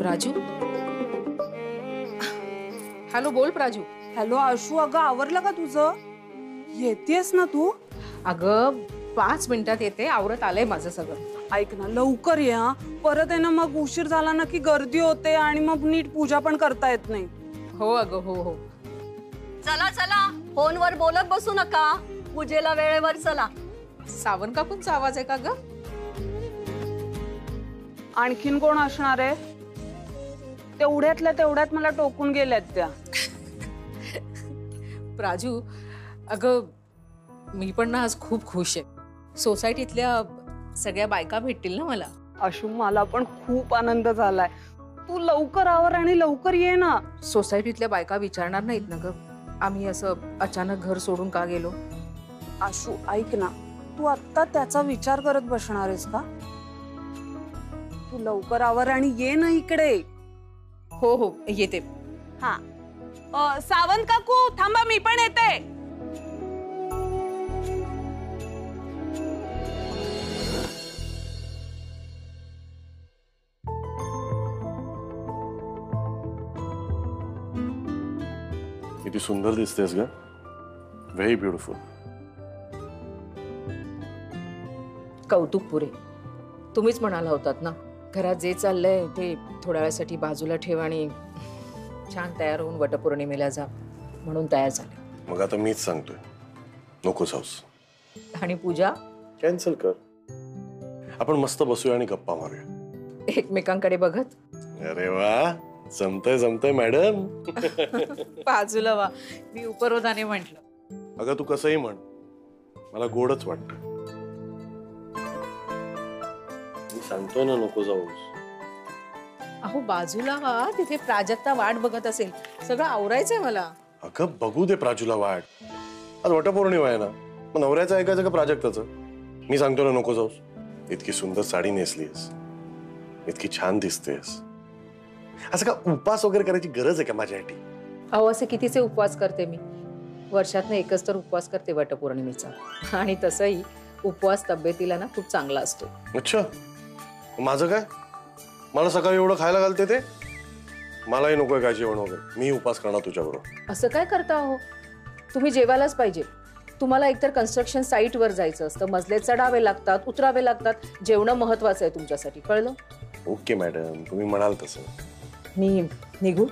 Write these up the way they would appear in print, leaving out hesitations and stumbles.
Praju, hello, बोल Praju. Hello Ashu, अगं आवरलं का तुझं? येतेस ना तू? अगं 5 मिनिटात येते, आवरत आलंय माझं सगळं. ऐक ना, लवकर ये हा. परत आहे ना, मग उशीर झाला ना की गर्दी होते आणि मग नीट पूजा पण करता येत नाही. हो अगं, हो हो. चला चला, फोनवर बोलत बसू नका, पूजेला वेळेवर चला. सावन काकूंचा आवाज आहे का ग? आणखीन कोण असणार आहे? तेवढ्यातल्या तेवढ्यात मला टोकून गेल्यात त्या. प्राजू, अगं मी पण ना आज खूप खुश आहे. सोसायटीतल्या सगळ्या बायका भेटतील ना मला. आशू, मला पण खूप आनंद झालाय. तू लवकर आवर आणि लवकर ये ना. सोसायटीतल्या बायका विचारणार नाहीत ना ग, आम्ही असं अचानक घर सोडून का गेलो? आशू ऐक ना, तू आत्ता त्याचा विचार करत बसणार आहेस का? तू लवकर आवर आणि ये ना इकडे. हो हो येते. हा, सावंत काकू थांबा, मी पण येते. किती सुंदर दिसतेस ग, व्हेरी ब्युटिफुल. कौतुक पुरे. तुम्हीच म्हणाला होतात ना, घरात जे चाललंय ते थोड्या वेळासाठी बाजूला ठेव आणि छान तयार होऊन वटपौर्णिमेला जा, म्हणून तयार झाले. मग आता मीच सांगतोय, नकोच हाऊस. आणि पूजा कॅन्सल कर. आपण मस्त बसूया आणि गप्पा मारूया एकमेकांकडे बघत. अरे वा, जमतंय जमतंय मॅडम. बाजूला वा, मी उपरोधाने म्हंटल. अगं तू कसंही म्हण, मला गोडच वाटत. मी सांगतोय ना, नको जाऊस. अहो बाजूला वा, तिथे प्राजक्ता वाट बघत असेल. सगळं आवरायचंय मला. अगं बघू दे प्राजूला वाट. आज वटपौर्णिमा आहे ना, मग नवऱ्याचं ऐकायचं का प्राजक्ताचं? मी सांगतो ना, नको जाऊस. इतकी सुंदर साडी नेसलीस, इतकी छान दिसतेस. असं का उपवास वगैरे करायची गरज आहे का माझ्यासाठी? अहो असे कितीचे उपवास करते मी. वर्षातनं एकच तर उपवास करते वटपौर्णिमेचा. आणि तसंही उपवास तब्येतीला ना खूप चांगला असतो. अच्छा, माझं काय? मला सकाळी एवढं खायला घालते ते? मलाही नकोय काय जेवण वगैरे. मी उपवास करणार तुझ्याबरोबर. असं काय करता हो? तुम्ही जेवायलाच पाहिजे. तुम्हाला एकतर कन्स्ट्रक्शन साईटवर जायचं असतं, मजले चढावे लागतात, उतरावे लागतात. जेवणं महत्वाचं आहे तुमच्यासाठी, कळलं? ओके मॅडम, तुम्ही म्हणाल तसं. मी निघू?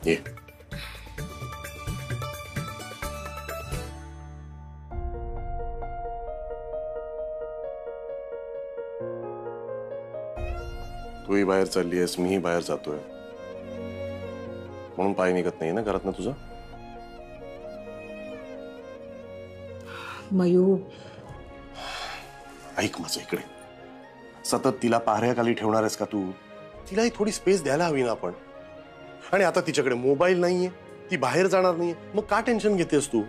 ये. तूही बाहेर चालली आहेस, मीही बाहेर जातोय, म्हणून पाय निघत नाही ना घरात ना तुझा. मयू, ऐक माझं इकडे. सतत तिला पाहऱ्याखाली ठेवणार आहेस का तू? तिलाही थोडी स्पेस द्यायला हवी ना आपण. आणि आता तिच्याकडे मोबाईल नाहीये, ती बाहेर जाणार नाहीये, मग का टेन्शन घेतेस तू?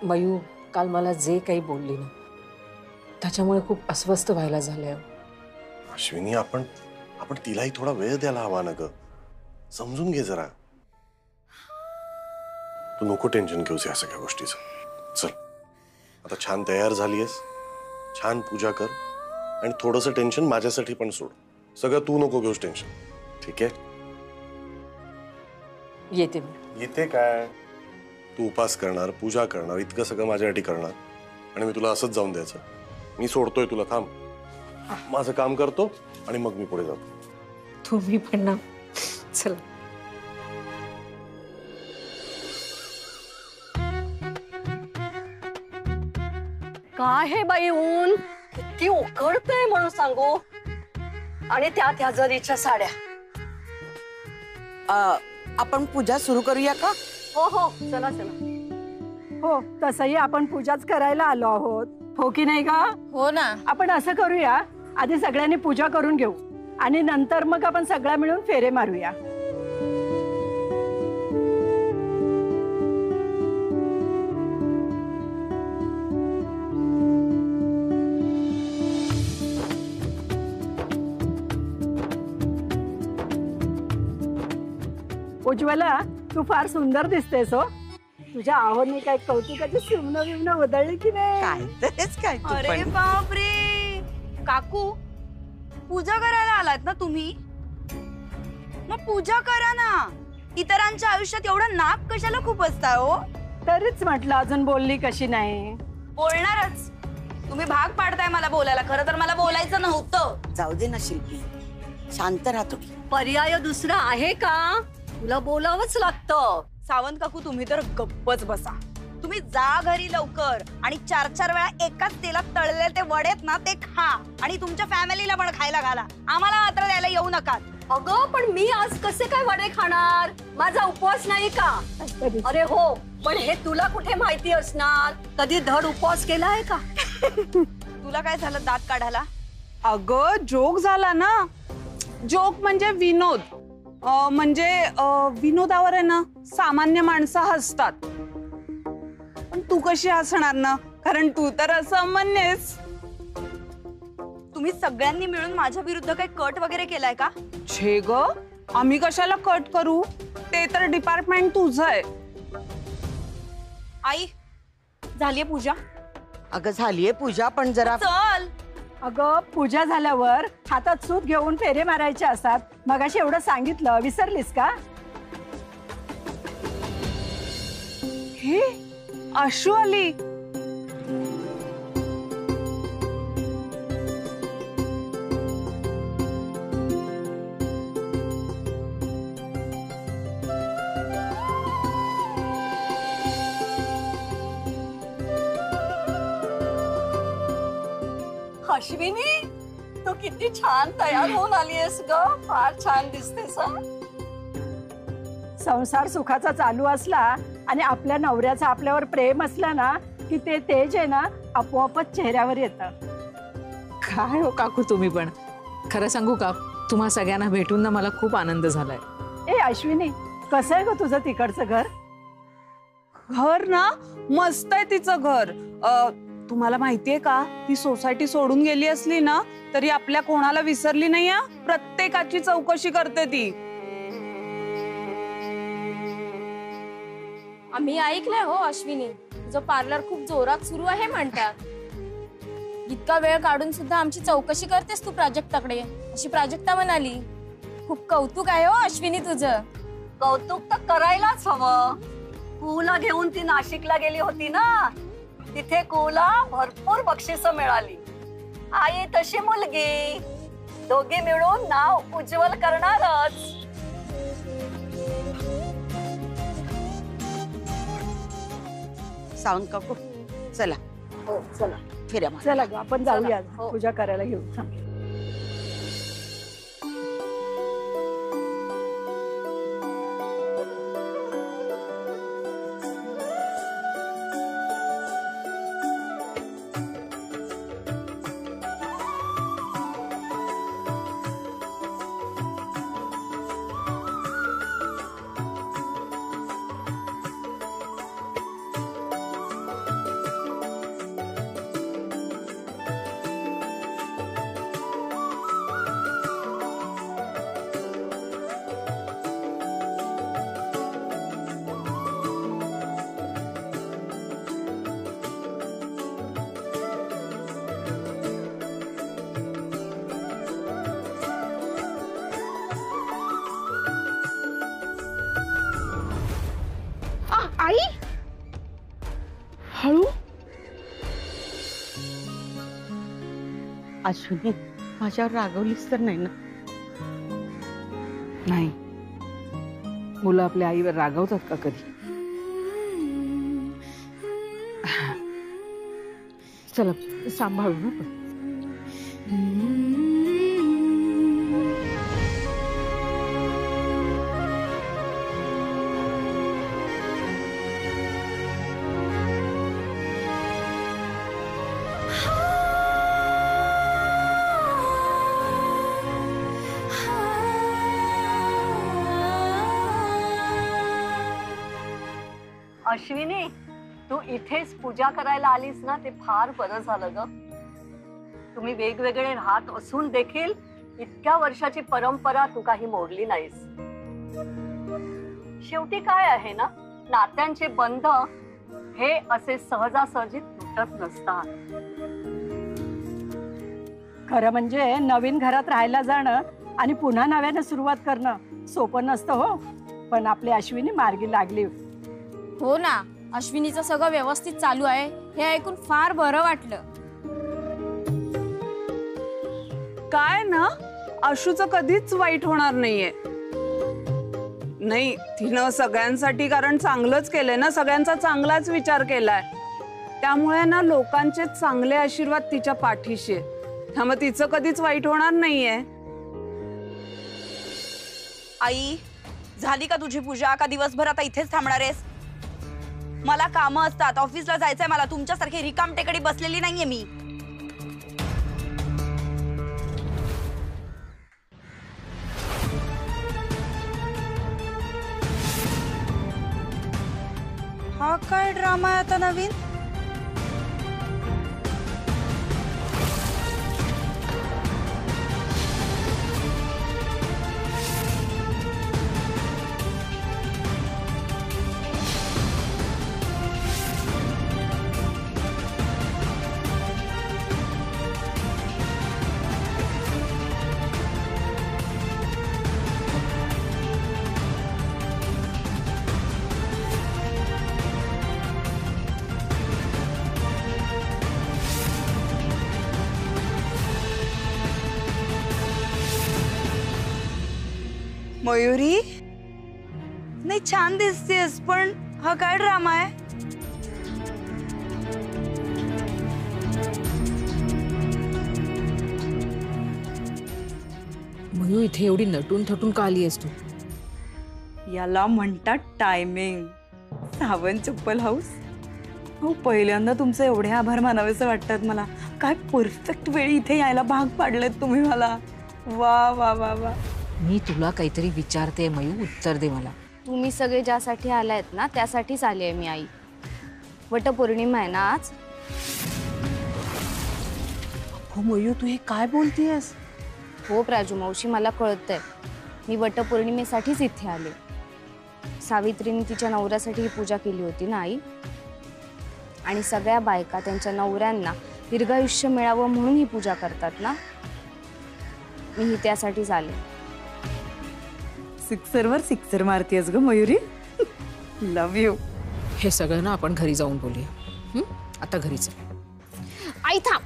मयू, काल मला जे काही बोलली ना, त्याच्यामुळे खूप अस्वस्थ व्हायला झालंय. अश्विनी, आपण तिलाही थोडा वेळ द्यायला हवा ना ग. समजून घे जरा. तू नको टेन्शन घेऊस या सगळ्या गोष्टीचं. चल आता छान तयार झालीयस, छान पूजा कर आणि थोडंसं टेन्शन माझ्यासाठी पण सोड. सगळं तू नको घेऊस टेन्शन, ठीक आहे? येते मी. येते काय? तू उपास करणार, पूजा करणार, इतकं सगळं माझ्यासाठी करणार आणि मी तुला असंच जाऊन द्यायचं? मी सोडतोय तुला. थांब, माझं काम करतो आणि मग मी पुढे जातो. तुम्ही पण ना. चला. काय हे बाई, ऊन किती उकडतंय म्हणून सांगू. आणि त्या जरीच्या साड्या. आपण पूजा सुरू करूया का? हो हो, चला चला. हो, तसंही आपण पूजाच करायला आलो आहोत, हो की नाही का? हो ना. आपण असं करूया, आधी सगळ्यांनी पूजा करून घेऊ आणि नंतर मग आपण सगळ्या मिळून फेरे मारूया. उज्ज्वला, तू फार सुंदर दिसतेस हो. तुझ्या आहोने काय कौतुकाची शिवणं विवणं बदलली की नाही? काय तेच काय तू अरे पण. बापरे, काकू पूजा करायला आलात ना तुम्ही? मग पूजा करा ना. इतरांच्या आयुष्यात एवढं नाक कशाला खूप असता हो? तरीच म्हटलं अजून बोलली कशी नाही. बोलणारच. तुम्ही भाग पाडताय मला बोलायला. खरं तर मला बोलायचं नव्हतं. जाऊ दे ना शिल्पी, शांत राहतो की. पर्याय दुसरा आहे का? तुला बोलावंच लागतं. सावंत काकू तुम्ही तर गप्पच बसा. तुम्ही जा घरी लवकर आणि 4-4 वेळा एकाच तेलात तळलेले ते वडेत ना ते खा आणि तुमच्या फॅमिलीला पण खायला घाला. आम्हाला मात्र द्यायला येऊ नका. अगं पण मी आज कसे काय वडे खाणार? माझा उपवास नाही का? अरे हो, पण हे तुला कुठे माहिती असणार? कधी धड उपवास केलाय का? तुला काय झालं दात काढायला? अगं जोक झाला ना. जोक म्हणजे विनोद. म्हणजे विनोदावर आहे ना सामान्य माणसं हसतात, पण तू कशी हसणार ना, कारण तू तर असामान्यच. तुम्ही सगळ्यांनी मिळून माझ्या विरुद्ध काही कट वगैरे केलाय का? छे ग, आम्ही कशाला कट करू? ते तर डिपार्टमेंट तुझं आहे. आई झालीये पूजा? अगं झालीये पूजा, पण जरा चल. अगं पूजा झाल्यावर हातात सूत घेऊन फेरे मारायचे असतात. मगाशी एवढं सांगितलं, विसरलीस का? हे आशू आली. अश्विनी, तू किती छान तयार होऊन आलीयस ग. फार छान दिसतेस. संसार सुखाचा चालू असला आणि आपल्या नवऱ्याचा आपल्यावर प्रेम असला ना की ते तेज आहे ना आपोआपच चेहऱ्यावर येतं. काय हो काकू तुम्ही पण. खरं सांगू का, तुम्हा सगळ्यांना भेटून ना मला खूप आनंद झालाय. ए अश्विनी, कसं आहे ग तुझं तिकडचं घर? घर ना मस्त आहे तिचं घर. तुम्हाला माहितीये का, ती सोसायटी सोडून गेली असली ना तरी आपल्या कोणाला विसरली नाही. प्रत्येकाची चौकशी करते ती. आम्ही ऐकलंय हो अश्विनी, तुझं पार्लर खूप जोरात सुरू आहे म्हणतात. इतका वेळ काढून सुद्धा आमची चौकशी करतेस तू प्राजक्ताकडे, अशी प्राजक्ता म्हणाली. खूप कौतुक आहे हो अश्विनी तुझं. कौतुक तर करायलाच हवं. कुला घेऊन ती नाशिकला गेली होती ना, तिथे कुला भरपूर बक्षिसं मिळाली. आई तशी मुलगी, दोघे मिळून नाव उज्ज्वल करणारच. सावंत काकू चला. हो चला, फिरा मग. चला ग आपण जाऊया. हो. पूजा करायला घेऊ. आई हळू. अश्विनी, माझ्यावर रागवलीस तर नाही ना? नाही, मुलं आपल्या आईवर रागवतात का कधी? चला सांभाळू ना पण. अश्विनी, तू इथेच पूजा करायला आलीस ना, ते फार बरं झालं ग. तुम्ही वेगवेगळे राहत असून देखील इतक्या वर्षाची परंपरा तू काही मोडली नाहीस. शेवटी काय आहे ना, नात्यांचे बंध हे असे सहजासहजी तुटत नसतात. खरं म्हणजे नवीन घरात राहायला जाणं आणि पुन्हा नव्याने सुरुवात करणं सोपं नसतं हो, पण आपली अश्विनी मार्गी लागली. हो ना, अश्विनीचं सगळं व्यवस्थित चालू आहे हे ऐकून फार बरं वाटलं. काय ना, आशूचं कधीच वाईट होणार नाहीये. नाही, तिनं सगळ्यांसाठी कारण चांगलंच केलंय ना, सगळ्यांचा चांगलाच विचार केलाय. त्यामुळे ना लोकांचे चांगले आशीर्वाद तिच्या पाठीशी आहे. त्यामुळे तिचं कधीच वाईट होणार नाहीये. आई, झाली का तुझी पूजा? का दिवसभर आता इथेच थांबणार आहेस? मला कामं असतात, ऑफिसला जायचंय मला. तुमच्यासारखी रिकाम टेकडी बसलेली नाहीये मी. हा काय ड्रामा आहे आता नवीन? मयुरी, नाही छान दिसतेस, पण हा काय ड्रामा आहे? मयू, इथे एवढी नटून थटून का आली आहेस तू? याला म्हणतात टायमिंग. सावन चप्पल हाऊस. हो, पहिल्यांदा तुमचे एवढे आभार मानावेसे वाटतात मला. काय परफेक्ट वेळी इथे यायला भाग पाडलेत तुम्ही मला. वा वा वा वा. मी तुला काहीतरी विचारते मयू, उत्तर दे मला. तुम्ही सगळे ज्यासाठी आलायत ना त्यासाठीच आली आहे मी आई. वटपौर्णिमा आहे ना आज. हो मयू, तू हे काय बोलतेयस? हो प्राजू मावशी, मला कळतंय. मी वटपौर्णिमेसाठीच इथे आले. सावित्रीने तिच्या नवऱ्यासाठी ही पूजा केली होती ना आई. आणि सगळ्या बायका त्यांच्या नवऱ्यांना दीर्घायुष्य मिळावं म्हणून ही पूजा करतात ना. मी त्यासाठीच आले. सिक्सरवर सिक्सर मारतीयस ग मयुरी. लव यू. हे सगळं ना आपण घरी जाऊन बोलूया. आता घरी चल. आई थांब.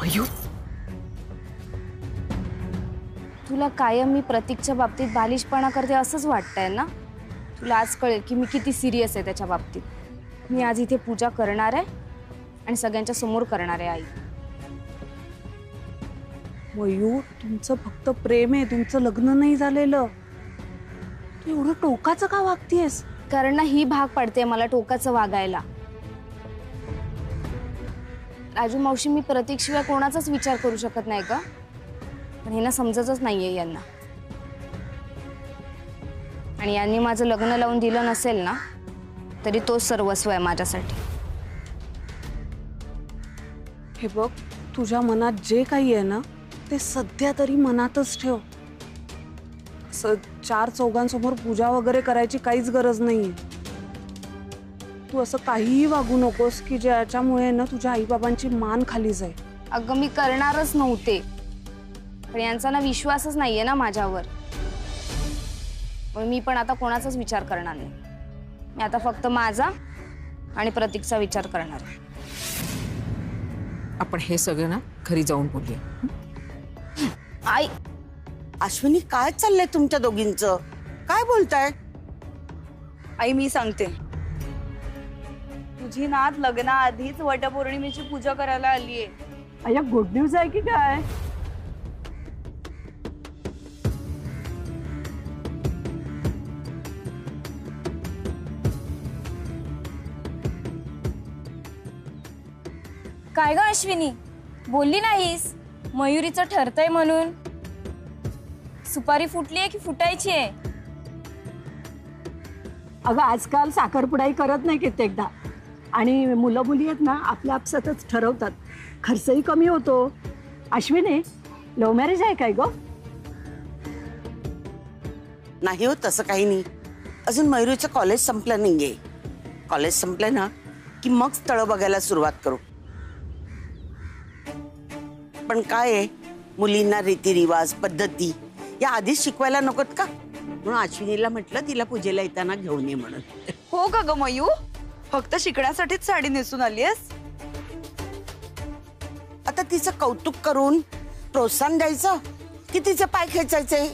मयू, तुला कायम मी प्रतीकच्या बाबतीत बालिशपणा करते असंच वाटतंय ना. तुला आज कळेल की मी किती सिरियस आहे त्याच्या बाबतीत. मी आज इथे पूजा करणार आहे आणि सगळ्यांच्या समोर करणार आहे आई. मयू, तुमचं फक्त प्रेम आहे, तुमचं लग्न नाही झालेलं. तू एवढं टोकाचं का वागतेस? कारण ना ही भाग पडते मला टोकाचं वागायला. राजू मावशी, मी प्रतीकशिवाय कोणाचाच विचार करू शकत नाही का? पण हे ना समजतच नाहीये यांना. आणि यांनी माझं लग्न लावून दिलं नसेल ना तरी तोच सर्वस्व आहे माझ्यासाठी. हे बघ, तुझ्या मनात जे काही आहे ना ते सध्या तरी मनातच ठेव. चार चौघांसमोर पूजा वगैरे करायची काहीच गरज नाहीये. तू असं काहीही वागू नकोस की ज्याच्यामुळे ना तुझ्या आईबाबांची मान खाली जाईल. अगं मी करणारच नव्हते, पण यांचा ना विश्वासच नाहीये ना माझ्यावर. पण मी पण आता कोणाचाच विचार करणार नाही. मी आता फक्त माझा आणि प्रतीकचा विचार करणार आहे. आपण हे सगळं ना घरी जाऊन बोलूया. आई, अश्विनी, काय चाललंय तुमच्या दोघींचं? काय बोलताय? आई, मी सांगते. तुझी नात लग्नाआधीच वटपौर्णिमेची पूजा करायला आलीये. अय्या, गुड न्यूज आहे की काय? काय ग अश्विनी, बोलली नाहीस? मयुरीचं ठरतंय म्हणून. सुपारी फुटलीये की फुटायची आहे? अगं, आजकाल साखरपुडाई करत नाही कित्येकदा. आणि मुलं मुली आहेत ना आपल्या आपसातच ठरवतात. खर्चही कमी होतो. अश्विनी, लव्ह मॅरेज आहे काय ग? नाही हो, तसं काही नाही. अजून मयुरीचं कॉलेज संपलं नाहीये. कॉलेज संपलं ना की मग स्थळं बघायला सुरुवात करू. पण काय आहे, मुलींना रीतिरिवाज पद्धती या आधीच शिकवायला नकोत का? म्हणून अश्विनीला म्हटलं तिला पूजेला येताना घेऊन ये म्हणून. हो का ग मयू, फक्त शिकण्यासाठीच साडी नेसून आलीयस? आता तिचं कौतुक करून प्रोत्साहन द्यायचं की तिचे पाय खेचायचे?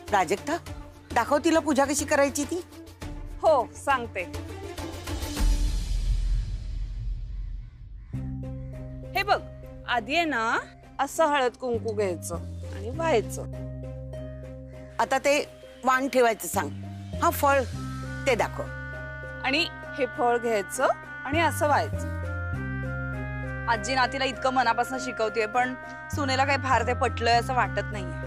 प्राजक्ता, दाखव तिला पूजा कशी करायची ती. हो सांगते. हे बघ, आधी आहे ना असं हळद कुंकू घ्यायचं आणि व्हायचं. आता ते वाण ठेवायचं सांग. हा फळ ते दाखव. आणि हे फळ घ्यायचं आणि असं व्हायचं. आजी नातीला इतकं मनापासून शिकवतेय पण सुनेला काही फार ते पटलंय असं वाटत नाहीये.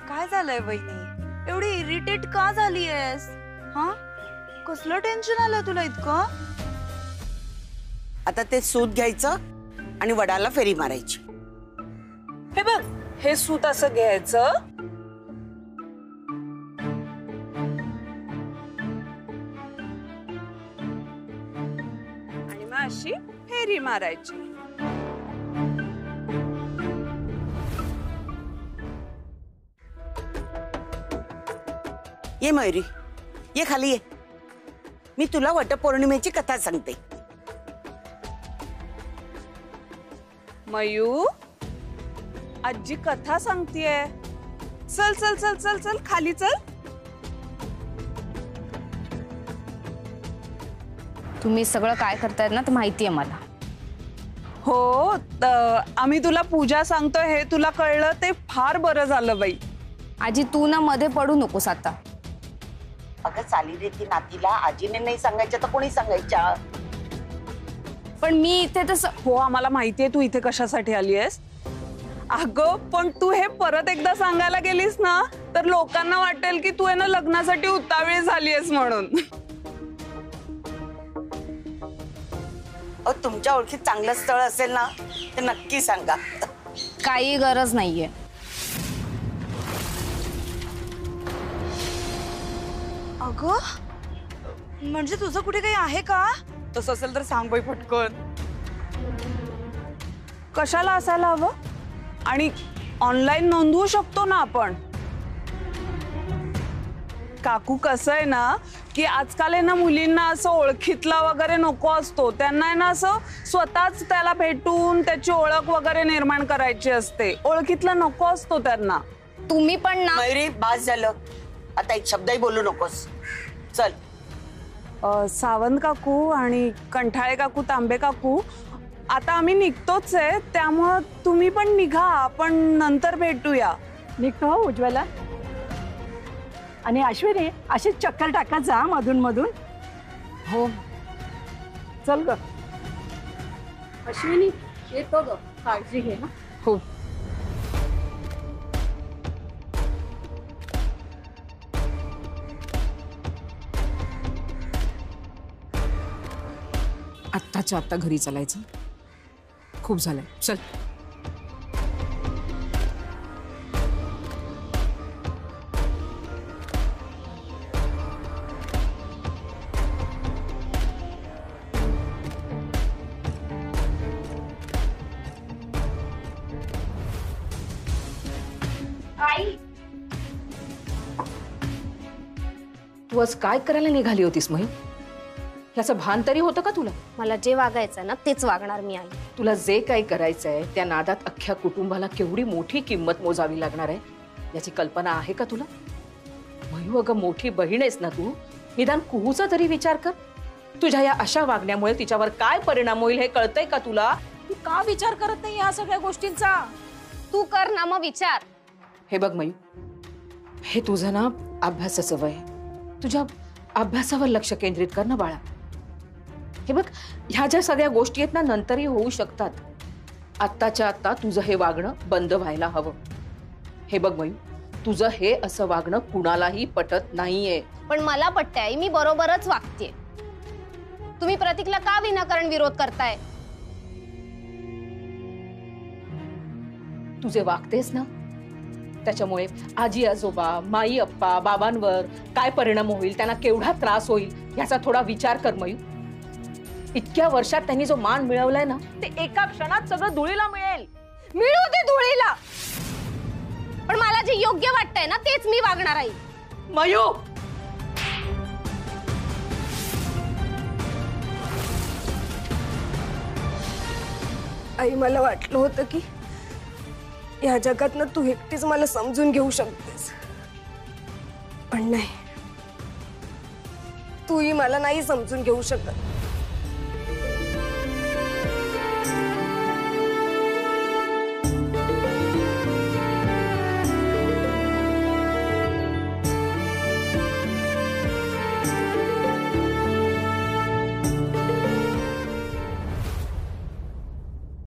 काय झालंय वहिनी, एवढी इरिटेट का झालीयस? हा, कसलं टेन्शन आलं तुला इतकं? आता ते सूत घ्यायचं आणि वडाला फेरी मारायची. हे बघ, हे सूत असं घ्यायचं आणि मग अशी फेरी मारायची. ये मयुरी, ये खाली ये. मी तुला वटपौर्णिमेची कथा सांगते. मयू, आजी कथा सांगतीये. चल चल चल चल चल खाली चल. तुम्ही सगळं काय करतायत ना ते माहिती आहे मला. हो, आम्ही तुला पूजा सांगतोय हे तुला कळलं ते फार बरं झालं बाई. आजी तू ना मध्ये पडू नकोस आता. अगं चाली रे, ती नातीला आजीने नाही सांगायच्या तर कोणी सांगायच्या? पण मी इथे तसं. हो, आम्हाला माहितीये तू इथे कशासाठी आली आहेस. अगं पण तू हे परत एकदा सांगायला गेलीस ना तर लोकांना वाटेल की तू आहे ना लग्नासाठी उतावीळ झाली आहेस म्हणून. तुमच्या ओळखीत चांगलं स्थळ असेल ना ते नक्की सांगा. काही गरज नाहीये. अगं, म्हणजे तुझं कुठे काही आहे का? तसं असेल तर सांग बाई पटकन. कशाला असायला हवं? आणि ऑनलाईन नोंदवू शकतो ना आपण. काकू कसं आहे ना की आजकाल आहे ना मुलींना असं ओळखीतला वगैरे नको असतो. त्यांना आहे ना असं स्वतःच त्याला भेटून त्याची ओळख वगैरे निर्माण करायची असते. ओळखीतला नको असतो त्यांना. तुम्ही पण ना. मयुरी, बास झालं. आता एक शब्दही बोलू नकोस. चल. सावंत काकू आणि कंठाळे काकू, तांबे काकू, आता आम्ही निघतोच आहे त्यामुळं तुम्ही पण निघा. आपण नंतर भेटूया. निघतो हो उज्ज्वला. आणि अश्विनी अशीच चक्कर टाकत जा मधून मधून. हो. चल ग अश्विनी, येतो ग, काळजी घे ना. हो. आत्ताच्या आत्ता घरी चालायचं. खूप झालंय, चल. तू आज काय करायला निघाली होतीस मही? ह्याचं भान तरी होतं का तुला? मला जे वागायचं ना तेच वागणार मी. आई, तुला जे काही करायचंय त्या नादात अख्ख्या कुटुंबाला केवढी मोठी किंमत मोजावी लागणार आहे याची कल्पना आहे का तुला? मयू, अगं मोठी बहीण आहेस ना तू. निदान कुहूचा तरी विचार कर. तुझ्या या अशा वागण्यामुळे तिच्यावर काय परिणाम होईल हे कळतंय का तुला? तू का विचार करत नाही या सगळ्या गोष्टींचा? तू कर ना मग विचार. हे बघ मयू, हे तुझं ना अभ्यासाचं वय. तुझ्या अभ्यासावर लक्ष केंद्रित कर ना बाळा. हे बघ, ह्या ज्या सगळ्या गोष्टी आहेत ना नंतरही होऊ शकतात. आत्ताच्या आत्ता तुझं हे वागणं बंद व्हायला हवं. हे बघ मयू, तुझं हे असं वागणं कुणालाही पटत नाहीये. पण मला पटतंय आई, मी बरोबरच वागतेय. तुम्ही प्रतीकला का विनाकारण विरोध करताय? तुझे वागतेस ना त्याच्यामुळे आजी आजोबा, माई अप्पा, बाबांवर काय परिणाम होईल, त्यांना केवढा त्रास होईल याचा थोडा विचार कर मयू. इतक्या वर्षात त्यांनी जो मान मिळवलाय ना ते एका क्षणात सगळं धुळीला मिळेल. मिळू दे धुळीला. योग्य वाटतंय ना तेच मी वागणार आहे. मयू, आई मला वाटलं होतं की या जगातनं तू एकटीच मला समजून घेऊ शकतेस, पण नाही, तूही मला नाही समजून घेऊ शकत.